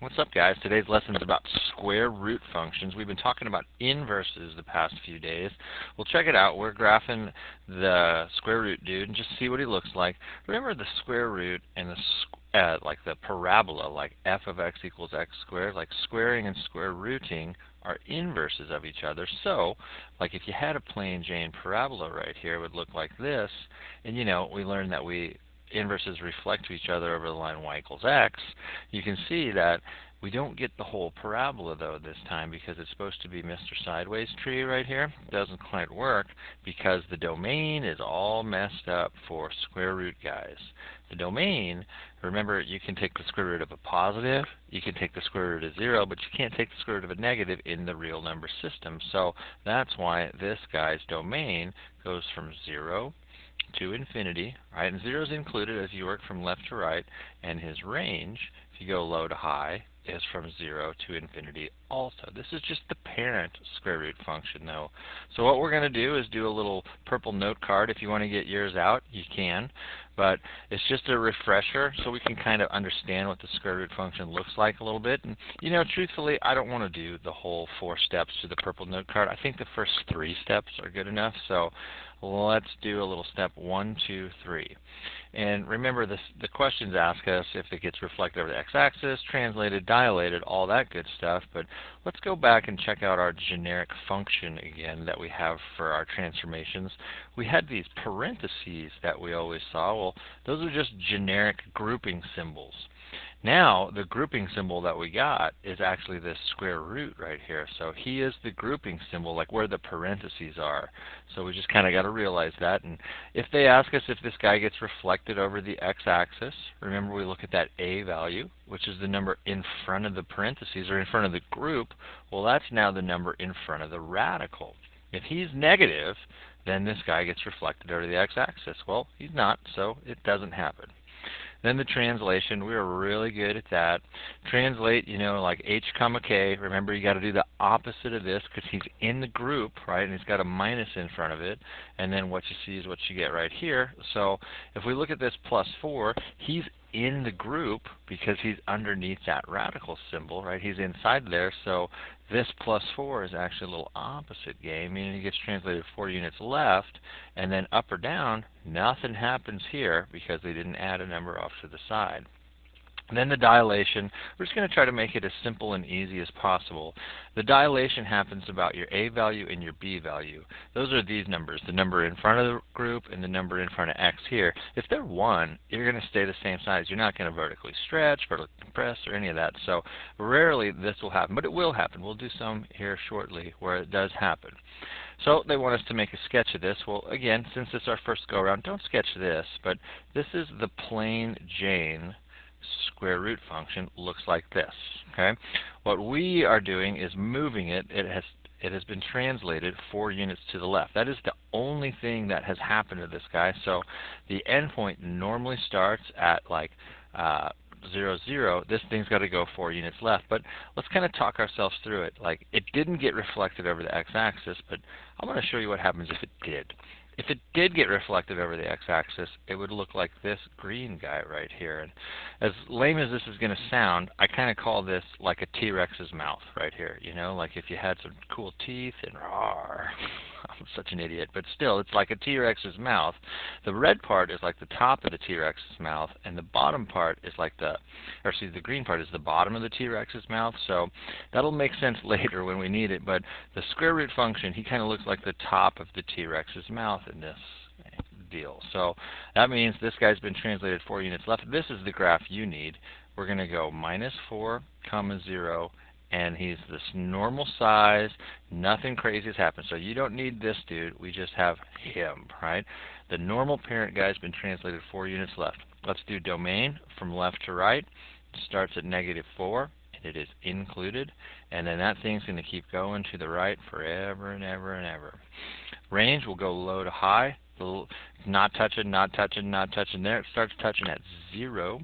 What's up, guys? Today's lesson is about square root functions. We've been talking about inverses the past few days. Well, check it out. We're graphing the square root dude and just see what he looks like. Remember the square root and like the parabola, like f of x equals x squared, like squaring and square rooting are inverses of each other. So, like if you had a plain Jane parabola right here, it would look like this. And we learned that inverses reflect to each other over the line y equals x. You can see that we don't get the whole parabola though this time because it's supposed to be Mr. Sideways tree right here. It doesn't quite work because the domain is all messed up for square root guys. The domain, remember, you can take the square root of a positive, you can take the square root of 0, but you can't take the square root of a negative in the real number system. So that's why this guy's domain goes from 0 to infinity, right? And 0 is included as you work from left to right, and his range, if you go low to high, is from 0 to infinity also. This is just the parent square root function though. So what we're going to do is do a little purple note card. If you want to get yours out, you can. But it's just a refresher so we can kind of understand what the square root function looks like a little bit. And truthfully, I don't want to do the whole 4 steps to the purple note card. I think the first 3 steps are good enough. So let's do a little step 1, 2, 3. And remember, the questions ask us if it gets reflected over the x-axis, translated, dilated, all that good stuff. But let's go back and check out our generic function again that we have for our transformations. We had these parentheses that we always saw. Well, those are just generic grouping symbols. Now, the grouping symbol that we got is actually this square root right here. So he is the grouping symbol, like where the parentheses are. So we just kind of got to realize that. And if they ask us if this guy gets reflected over the x-axis, remember we look at that a value, which is the number in front of the parentheses or in front of the group. Well, that's now the number in front of the radical. If he's negative, then this guy gets reflected over the x-axis. Well, he's not, so it doesn't happen. Then the translation, we were really good at that. Translate, like h comma k. Remember, you got to do the opposite of this because he's in the group, right? And he's got a minus in front of it. And then what you see is what you get right here. So if we look at this plus 4, he's in the group because he's underneath that radical symbol, right? He's inside there. So this plus 4 is actually a little opposite game, meaning he gets translated 4 units left, and then up or down, nothing happens here because they didn't add a number off to the side. And then the dilation, we're just going to try to make it as simple and easy as possible. The dilation happens about your a value and your b value. Those are these numbers, the number in front of the group and the number in front of x here. If they're 1, you're going to stay the same size. You're not going to vertically stretch, vertically compress, or any of that. So rarely this will happen, but it will happen. We'll do some here shortly where it does happen. So they want us to make a sketch of this. Well, again, since it's our first go-around, don't sketch this, but this is the plain Jane square root function. Looks like this. Okay, what we are doing is moving it. It has been translated 4 units to the left. That is the only thing that has happened to this guy. So the endpoint normally starts at like 0, 0. This thing's got to go 4 units left. But let's kind of talk ourselves through it. Like, it didn't get reflected over the x-axis, but I'm going to show you what happens if it did. If it did get reflected over the x-axis, it would look like this green guy right here. And as lame as this is going to sound, I kind of call this like a T-Rex's mouth right here. Like if you had some cool teeth and roar. I'm such an idiot, but still, it's like a T-Rex's mouth. The red part is like the top of the T-Rex's mouth, and the bottom part is like the green part is the bottom of the T-Rex's mouth. So that'll make sense later when we need it. But the square root function, he kind of looks like the top of the T-Rex's mouth in this deal. So that means this guy's been translated 4 units left. This is the graph you need. We're going to go minus 4, 0, and he's this normal size. Nothing crazy has happened. So you don't need this dude. We just have him, right? The normal parent guy's been translated 4 units left. Let's do domain from left to right. It starts at -4, and it is included. And then that thing's going to keep going to the right forever and ever and ever. Range will go low to high. Not touching, not touching, not touching there. It starts touching at 0.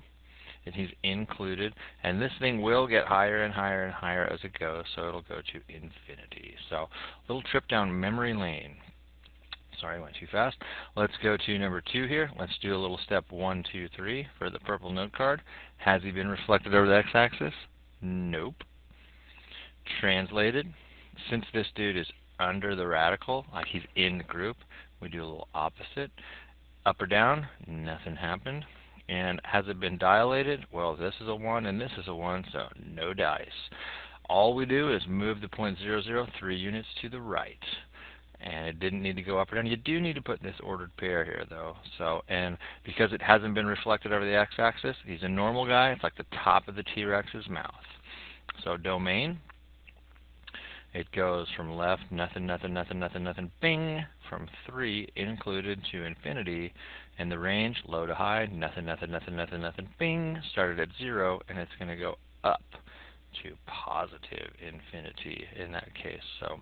And he's included, and this thing will get higher and higher and higher as it goes, so it'll go to infinity. So a little trip down memory lane. Sorry, I went too fast. Let's go to number 2 here. Let's do a little step 1, 2, 3 for the purple note card. Has he been reflected over the x-axis? Nope. Translated, since this dude is under the radical, like he's in the group, we do a little opposite. Up or down, nothing happened. And has it been dilated? Well, this is a 1 and this is a 1, so no dice. All we do is move the point 003 units to the right. And it didn't need to go up or down. You do need to put this ordered pair here, though. So, and because it hasn't been reflected over the x-axis, he's a normal guy. It's like the top of the T-Rex's mouth. So domain, it goes from left, nothing, nothing, nothing, nothing, nothing, bing, from 3 included to infinity, and the range, low to high, nothing, nothing, nothing, nothing, nothing, bing, started at 0, and it's going to go up to positive infinity in that case. So,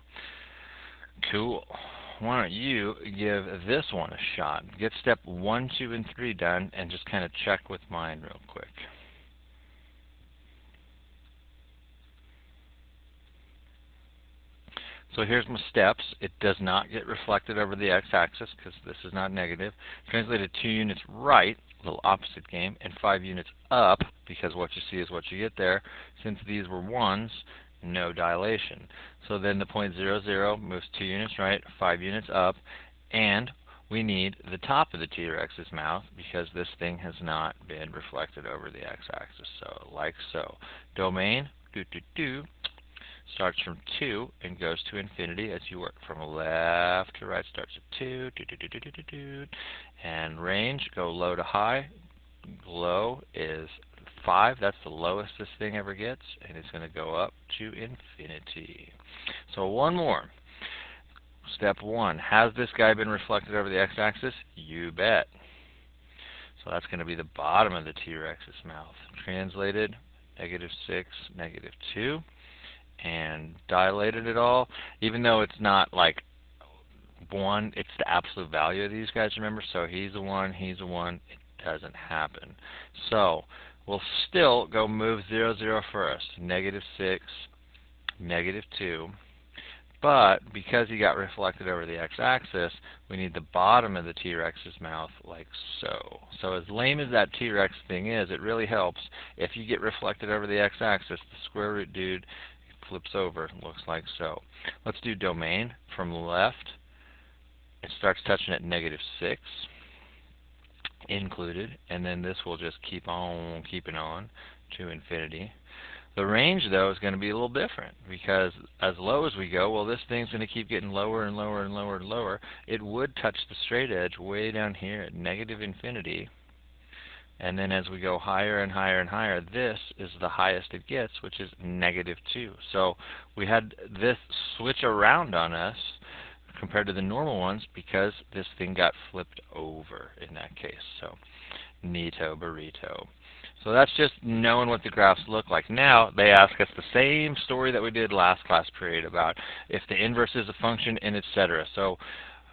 cool. Why don't you give this one a shot? Get step 1, 2, and 3 done, and just kind of check with mine real quick. So here's my steps. It does not get reflected over the x-axis because this is not negative. Translated 2 units right, a little opposite game, and 5 units up, because what you see is what you get there. Since these were 1s, no dilation. So then the point 0, moves 2 units right, 5 units up, and we need the top of the T-Rex's mouth because this thing has not been reflected over the x-axis. So like so. Domain, starts from 2 and goes to infinity as you work from left to right. Starts at 2, and range, go low to high. Low is 5. That's the lowest this thing ever gets, and it's going to go up to infinity. So one more. Step 1, has this guy been reflected over the x-axis? You bet. So that's going to be the bottom of the T-Rex's mouth. Translated, -6, -2. And dilated it all, even though it's not like 1, it's the absolute value of these guys, remember? So he's a 1, he's a 1, it doesn't happen. So we'll still go move 0, first, -6, -2, but because he got reflected over the x-axis, we need the bottom of the T-Rex's mouth like so. So as lame as that T-Rex thing is, it really helps if you get reflected over the x-axis. The square root dude flips over, looks like so. Let's do domain from left. It starts touching at -6 included, and then this will just keep on keeping on to infinity. The range, though, is going to be a little different because as low as we go, well, this thing's going to keep getting lower and lower and lower and lower. It would touch the straight edge way down here at -infinity. And then as we go higher and higher and higher, this is the highest it gets, which is -2. So we had this switch around on us compared to the normal ones because this thing got flipped over in that case. So neato burrito. So that's just knowing what the graphs look like. Now they ask us the same story that we did last class period about if the inverse is a function and etc. So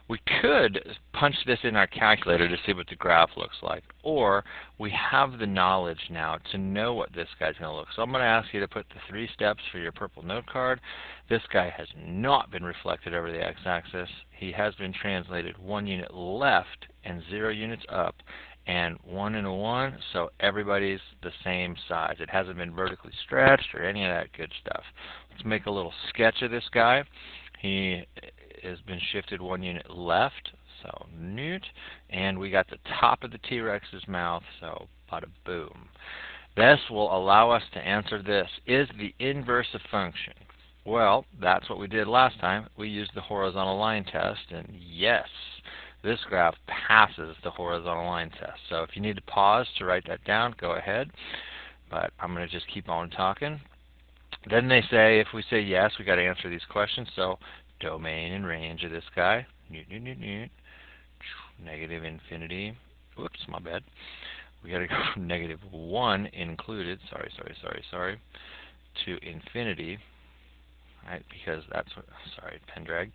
we could punch this in our calculator to see what the graph looks like, or we have the knowledge now to know what this guy's going to look. So I'm going to ask you to put the 3 steps for your purple note card. This guy has not been reflected over the x-axis. He has been translated 1 unit left and 0 units up, and 1 and a 1, so everybody's the same size. It hasn't been vertically stretched or any of that good stuff. Let's make a little sketch of this guy. He has been shifted 1 unit left, so newt, and we got the top of the T-Rex's mouth, so bada boom. This will allow us to answer this. Is the inverse a function? Well, that's what we did last time. We used the horizontal line test, and yes, this graph passes the horizontal line test. So if you need to pause to write that down, go ahead, but I'm going to just keep on talking. Then they say, if we say yes, we got to answer these questions. So domain and range of this guy, -infinity. Whoops, my bad. We got to go from -1 included. Sorry. To infinity, right? Because that's what. Sorry, pen drag.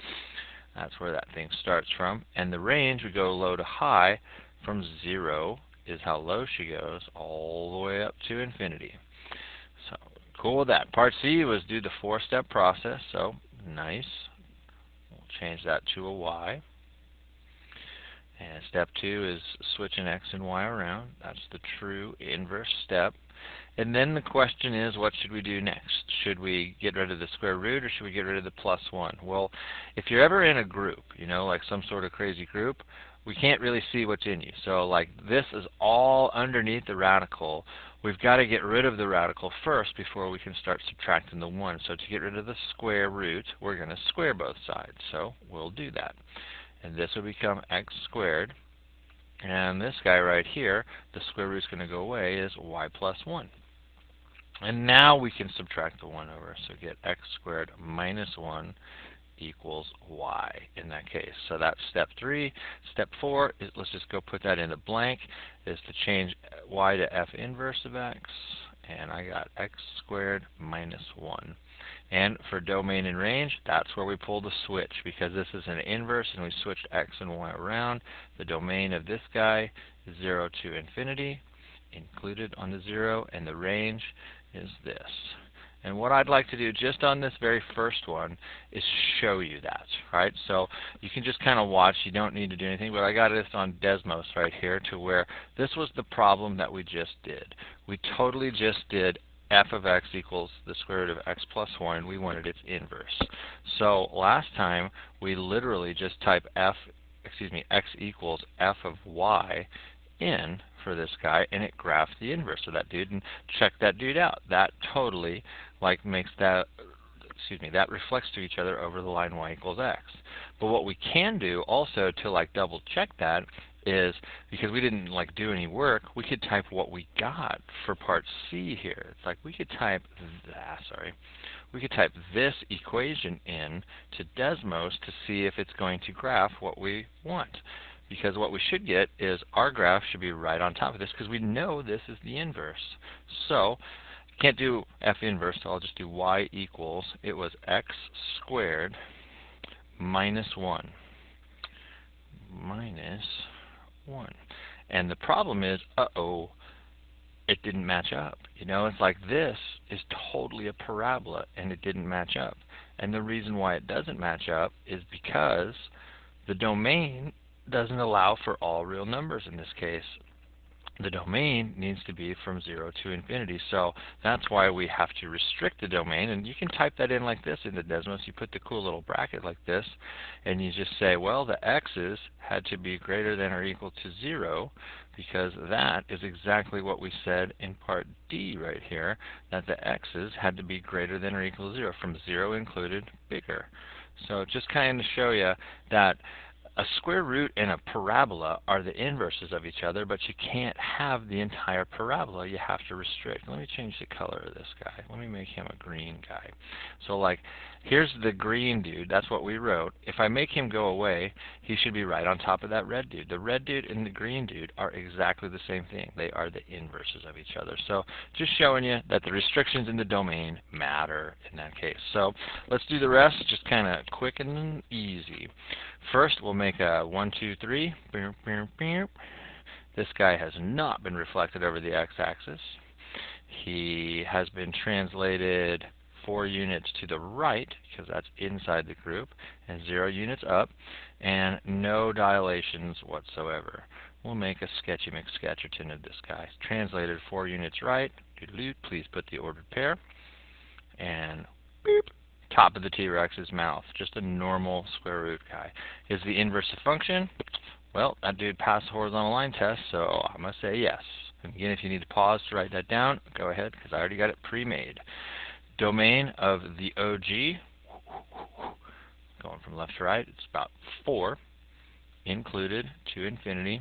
That's where that thing starts from. And the range, we go low to high. From 0 is how low she goes, all the way up to infinity. So cool with that. Part C was do the 4-step process. So nice. We'll change that to a Y. And step 2 is switching X and Y around. That's the true inverse step. And then the question is, what should we do next? Should we get rid of the square root or should we get rid of the plus 1? Well, if you're ever in a group, like some sort of crazy group, we can't really see what's in you. So like this is all underneath the radical. We've got to get rid of the radical first before we can start subtracting the 1. So to get rid of the square root, we're going to square both sides. So we'll do that. And this will become x squared. And this guy right here, the square root is going to go away, is y plus 1. And now we can subtract the 1 over. So get x squared minus 1 equals y in that case. So that's step 3. Step 4 is, let's just go put that in a blank, is to change y to f inverse of x. And I got x squared minus 1. And for domain and range, that's where we pull the switch, because this is an inverse and we switched x and y around. The domain of this guy is 0 to infinity, included on the 0, and the range is this. And what I'd like to do just on this very first one is show you that, right? So you can just kind of watch. You don't need to do anything, but I got this on Desmos right here to where this was the problem that we just did. We totally just did f of x equals the square root of x plus 1. We wanted its inverse. So last time we literally just type x equals f of y in for this guy, and it graphed the inverse of that dude, and check that dude out. That totally makes that, that reflects to each other over the line y equals x. But what we can do also to double check that is, because we didn't do any work, we could type what we got for part C here. It's we could type we could type this equation in to Desmos to see if it's going to graph what we want. Because what we should get is our graph should be right on top of this, because we know this is the inverse. So can't do f inverse, so I'll just do y equals, it was x squared minus 1. Minus 1. And the problem is, it didn't match up. It's this is totally a parabola, and it didn't match up. And the reason why it doesn't match up is because the domain doesn't allow for all real numbers in this case. The domain needs to be from 0 to infinity. So that's why we have to restrict the domain. And you can type that in like this into Desmos. You put the cool little bracket like this, and you just say, well, the x's had to be greater than or equal to 0, because that is exactly what we said in part D right here, that the x's had to be greater than or equal to 0, from 0 included bigger. So just kind of show you that a square root and a parabola are the inverses of each other, but you can't have the entire parabola. You have to restrict. Let me change the color of this guy. Let me make him a green guy. So here's the green dude. That's what we wrote. If I make him go away, he should be right on top of that red dude. The red dude and the green dude are exactly the same thing. They are the inverses of each other. So just showing you that the restrictions in the domain matter in that case. So let's do the rest, just kind of quick and easy. First, we'll make a 1, 2, 3. This guy has not been reflected over the x-axis. He has been translated 4 units to the right, because that's inside the group, and 0 units up, and no dilations whatsoever. We'll make a sketchy McSketcherton of this guy. Translated 4 units right. Please put the ordered pair. And beep. Top of the T-Rex's mouth. Just a normal square root guy. Is the inverse a function? Well, that dude passed the horizontal line test, so I'm going to say yes. And again, if you need to pause to write that down, go ahead, because I already got it pre-made. Domain of the OG, going from left to right, it's about 4, included to infinity.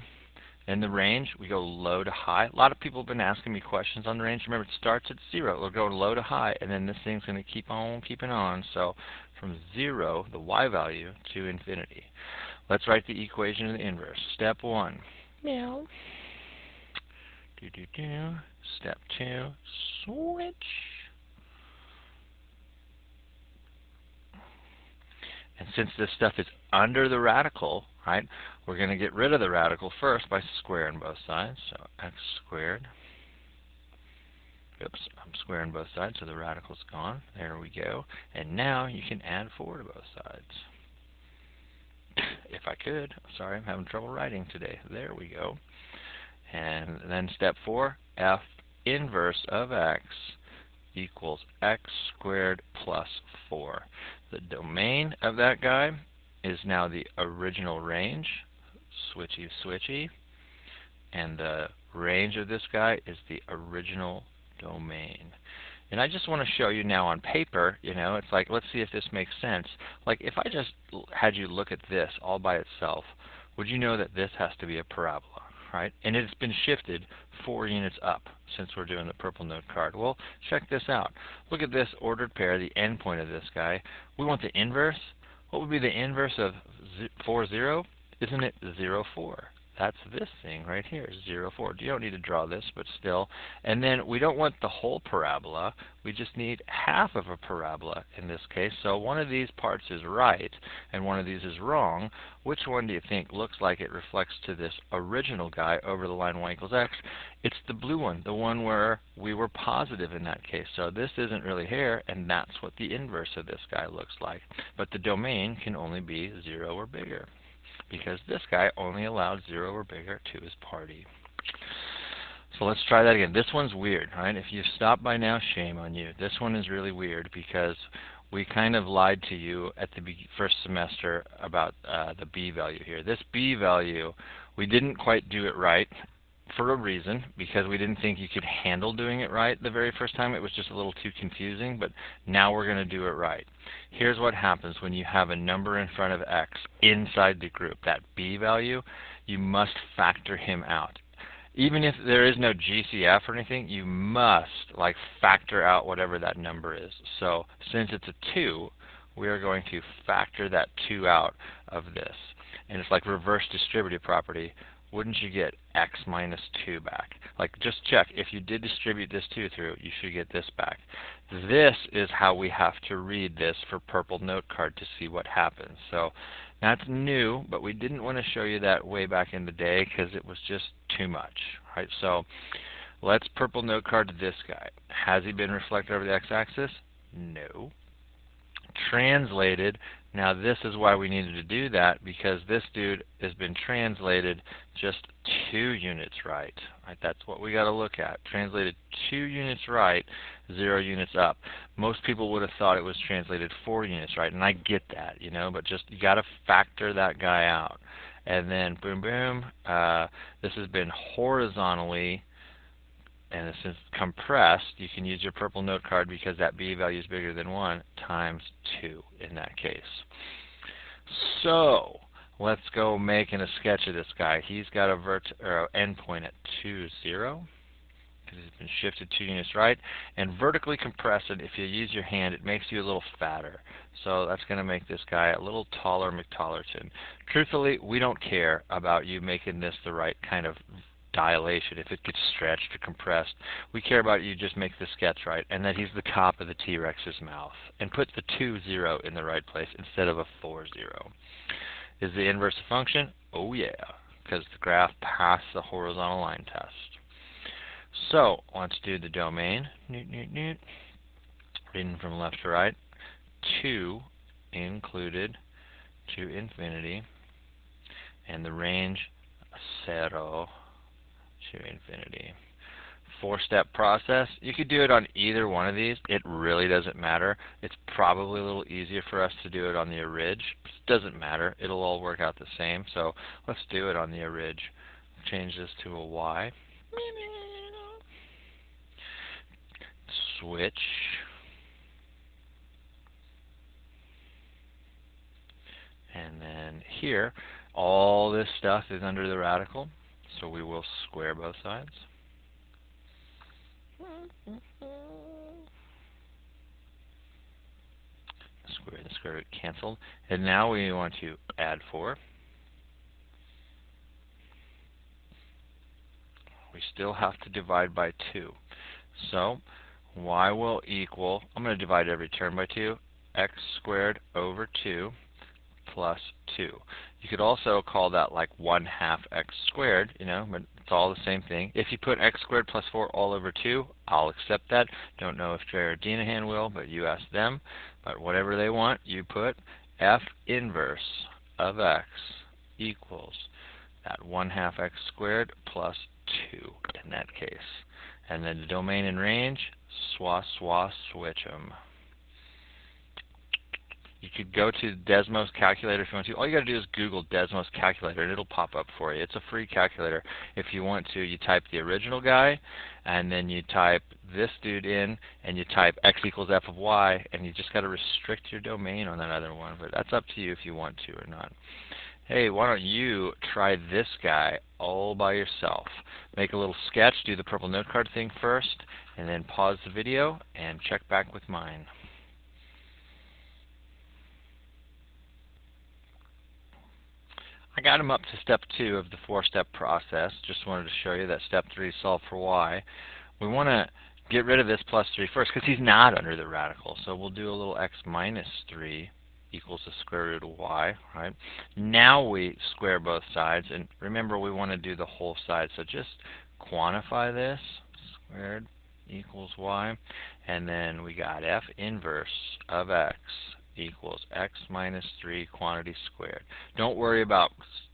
And the range, we go low to high. A lot of people have been asking me questions on the range. Remember, it starts at 0. It'll go low to high, and then this thing's going to keep on keeping on. So from 0, the y value, to infinity. Let's write the equation of the inverse. Step 1. Meow. Step 2. Switch. And since this stuff is under the radical, right, we're going to get rid of the radical first by squaring both sides. So x squared. Oops, I'm squaring both sides, so the radical's gone. There we go. And now you can add 4 to both sides. If I could. Sorry, I'm having trouble writing today. There we go. And then step 4, f inverse of x equals x squared plus 4. The domain of that guy is now the original range, switchy switchy, and the range of this guy is the original domain. And I just want to show you now on paper, it's like, let's see if this makes sense. Like if I just had you look at this all by itself, would you know that this has to be a parabola, right? And it's been shifted 4 units up since we're doing the purple note card. Well, check this out. Look at this ordered pair, the endpoint of this guy. We want the inverse. What would be the inverse of 4, 0? Isn't it 0, 4? That's this thing right here, 0, 4. You don't need to draw this, but still. And then we don't want the whole parabola. We just need half of a parabola in this case. So one of these parts is right, and one of these is wrong. Which one do you think looks like it reflects to this original guy over the line y equals x? It's the blue one, the one where we were positive in that case. So this isn't really here, and that's what the inverse of this guy looks like. But the domain can only be 0 or bigger, because this guy only allowed 0 or bigger to his party. So let's try that again. This one's weird, right? If you've stopped by now, shame on you. This one is really weird because we kind of lied to you at the first semester about the b value here. This b value, we didn't quite do it right for a reason, because we didn't think you could handle doing it right the very first time. It was just a little too confusing, but now we're going to do it right. Here's what happens when you have a number in front of x inside the group. That b value, you must factor him out. Even if there is no GCF or anything, you must factor out whatever that number is. So since it's a 2, we are going to factor that 2 out of this. And it's like reverse distributive property. Wouldn't you get x minus 2 back? Just check. If you did distribute this 2 through, you should get this back. This is how we have to read this for purple note card to see what happens. So that's new, but we didn't want to show you that way back in the day because it was just too much. Right? So let's purple note card this guy. Has he been reflected over the x-axis? No. Translated. Now this is why we needed to do that, because this dude has been translated just 2 units right. That's what we got to look at. Translated 2 units right, 0 units up. Most people would have thought it was translated 4 units right, and I get that, but just you got to factor that guy out. And then boom, boom, this has been horizontally, and since compressed, you can use your purple note card because that b value is bigger than 1 times 2 in that case. So let's go making a sketch of this guy. He's got a endpoint at 2, 0, because he's been shifted 2 units right. And vertically compressed, if you use your hand, it makes you a little fatter. So that's going to make this guy a little taller McTollerton. Truthfully, we don't care about you making this the right kind of dilation, if it gets stretched or compressed. We care about you just make the sketch right, and that he's the top of the T-Rex's mouth. And put the 2, 0 in the right place instead of a 4, 0. Is the inverse a function? Oh yeah, because the graph passed the horizontal line test. So let's do the domain. Reading from left to right. 2 included to infinity, and the range 0 to infinity. 4-step process. You could do it on either one of these. It really doesn't matter. It's probably a little easier for us to do it on the orig. It doesn't matter. It'll all work out the same. So let's do it on the orig. Change this to a y. Switch. And then here, all this stuff is under the radical. So we will square both sides. Square the square root canceled. And now we want to add 4. We still have to divide by 2. So y will equal, I'm going to divide every term by 2, x squared over 2 plus 2. You could also call that like 1/2 x squared, but it's all the same thing. If you put x squared plus 4 all over 2, I'll accept that. Don't know if Trey or Dinahan will, but you ask them. But whatever they want, you put f inverse of x equals that 1/2 x squared plus 2 in that case. And then the domain and range, switch them. You could go to Desmos calculator if you want to. All you got to do is Google Desmos calculator and it'll pop up for you. It's a free calculator. If you want to, you type the original guy and then you type this dude in and you type x equals f of y, and you just got to restrict your domain on that other one. But that's up to you if you want to or not. Hey, why don't you try this guy all by yourself? Make a little sketch, do the purple note card thing first, and then pause the video and check back with mine. I got him up to step 2 of the 4-step process. Just wanted to show you that step 3 solve for y. We want to get rid of this plus 3 first because he's not under the radical. So we'll do a little x minus 3 equals the square root of y. Right? Now we square both sides. And remember, we want to do the whole side. So just quantify this. Squared equals y. And then we got f inverse of x equals x minus 3 quantity squared. Don't worry about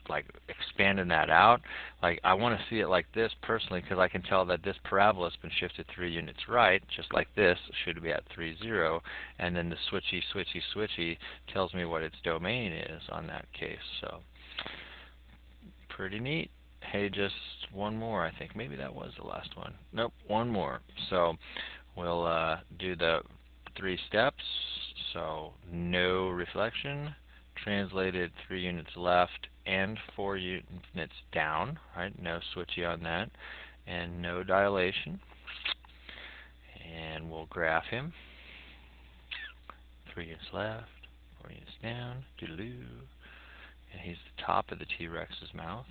like expanding that out. Like, I want to see it like this personally because I can tell that this parabola has been shifted 3 units right, just like this should be at 3, 0, and then the switchy tells me what its domain is on that case. So pretty neat. Hey, just one more, I think. Maybe that was the last one. Nope, one more. So we'll do the 3 steps. So no reflection, translated 3 units left and 4 units down, right? No switchy on that, and no dilation. And we'll graph him. 3 units left, 4 units down, doodaloo. And he's the top of the T-Rex's mouth.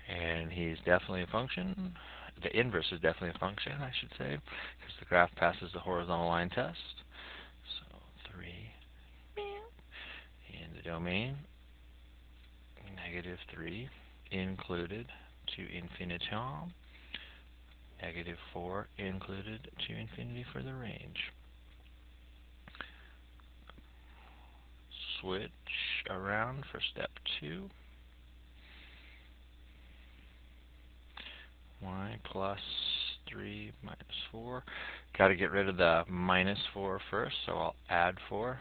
And he's definitely a function. The inverse is definitely a function, I should say, because the graph passes the horizontal line test. So 3 in the domain, -3 included to infinity, -4 included to infinity for the range. Switch around for step 2. Y plus 3 minus 4. Got to get rid of the minus 4 first, so I'll add 4.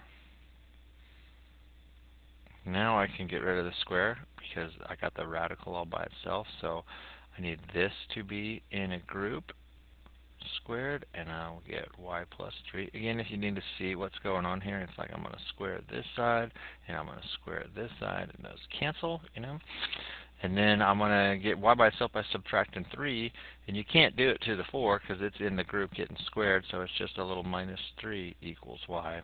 Now I can get rid of the square because I got the radical all by itself, so I need this to be in a group squared, and I'll get y plus 3. Again, if you need to see what's going on here, it's like I'm going to square this side, and I'm going to square this side, and those cancel, you know. And then I'm going to get y by itself by subtracting 3, and you can't do it to the 4 because it's in the group getting squared, so it's just a little -3 equals y.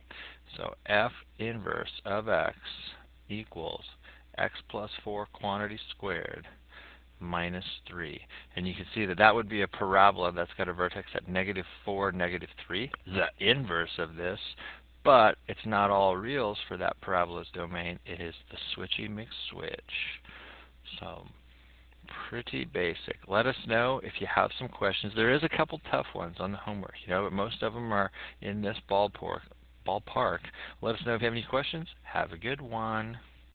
So f inverse of x equals x plus 4 quantity squared -3. And you can see that that would be a parabola that's got a vertex at -4, -3, the inverse of this. But it's not all reals for that parabola's domain. It is the switchy mixed switch. So pretty basic. Let us know if you have some questions. There is a couple tough ones on the homework, you know, but most of them are in this ballpark. Let us know if you have any questions. Have a good one.